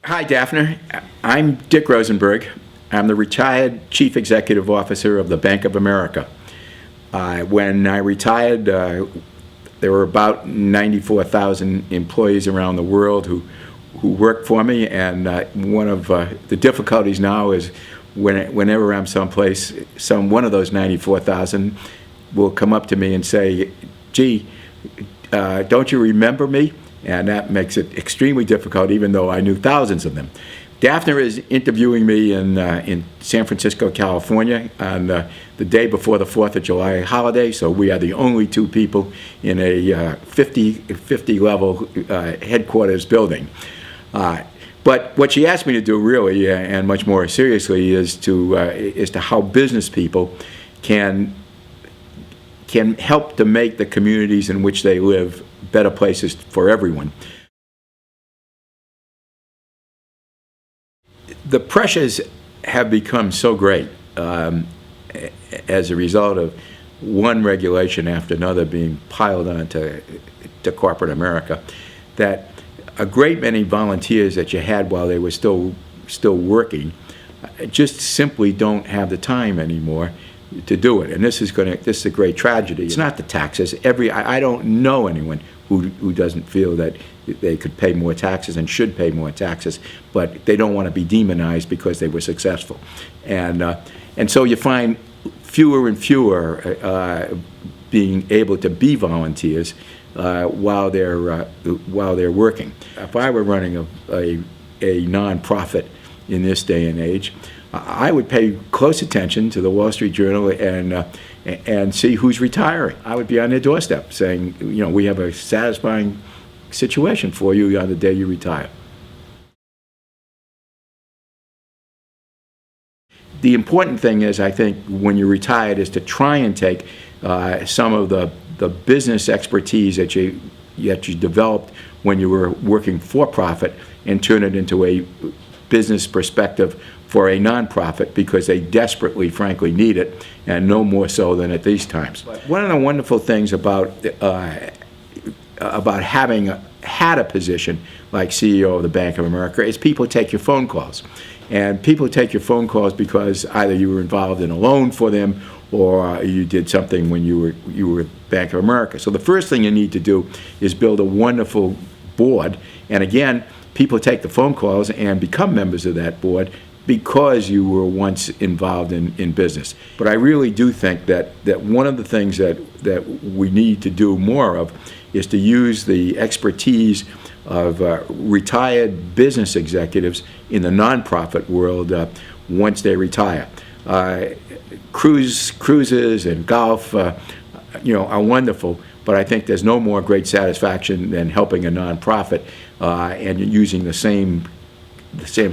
Hi, Daphne. I'm Dick Rosenberg. I'm the retired Chief Executive Officer of the Bank of America. When I retired, there were about 94,000 employees around the world who worked for me, and one of the difficulties now is whenever I'm someplace, one of those 94,000 will come up to me and say, "Gee, don't you remember me?" And that makes it extremely difficult, even though I knew thousands of them. Daphne is interviewing me in San Francisco, California, on the day before the 4th of July holiday, so we are the only two people in a 50 level headquarters building. But what she asked me to do really, and much more seriously, is to how business people can help to make the communities in which they live better places for everyone. The pressures have become so great as a result of one regulation after another being piled onto corporate America, that a great many volunteers that you had while they were still working just simply don't have the time anymore to do it, and this is a great tragedy. It's not the taxes. I don't know anyone who doesn't feel that they could pay more taxes and should pay more taxes, but they don't want to be demonized because they were successful, and so you find fewer and fewer being able to be volunteers while they're working. If I were running a nonprofit in this day and age, I would pay close attention to the Wall Street Journal and see who's retiring. I would be on their doorstep saying, we have a satisfying situation for you on the day you retire. The important thing is, I think, when you're retired, is to try and take some of the business expertise that you developed when you were working for profit and turn it into a business perspective for a nonprofit, because they desperately, frankly, need it, and no more so than at these times. One of the wonderful things about having had a position like CEO of the Bank of America is people take your phone calls. And people take your phone calls because either you were involved in a loan for them, or you did something when you were at Bank of America. So the first thing you need to do is build a wonderful board. And again, people take the phone calls and become members of that board because you were once involved in business. But I really do think that one of the things that we need to do more of is to use the expertise of retired business executives in the nonprofit world once they retire. Cruises and golf, are wonderful, but I think there's no more great satisfaction than helping a nonprofit and using the same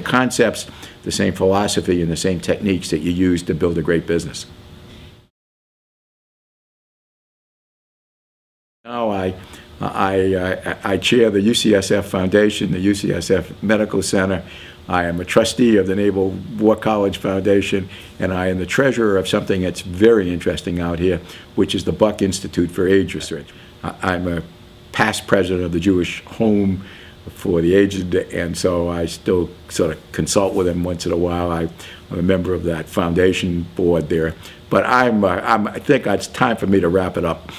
concepts, the same philosophy, and the same techniques that you use to build a great business. Now I chair the UCSF Foundation, the UCSF Medical Center. I am a trustee of the Naval War College Foundation, and I am the treasurer of something that's very interesting out here, which is the Buck Institute for Age Research. I'm a past president of the Jewish Home for the Aged, and so I still sort of consult with them once in a while. I'm a member of that foundation board there. But I think it's time for me to wrap it up.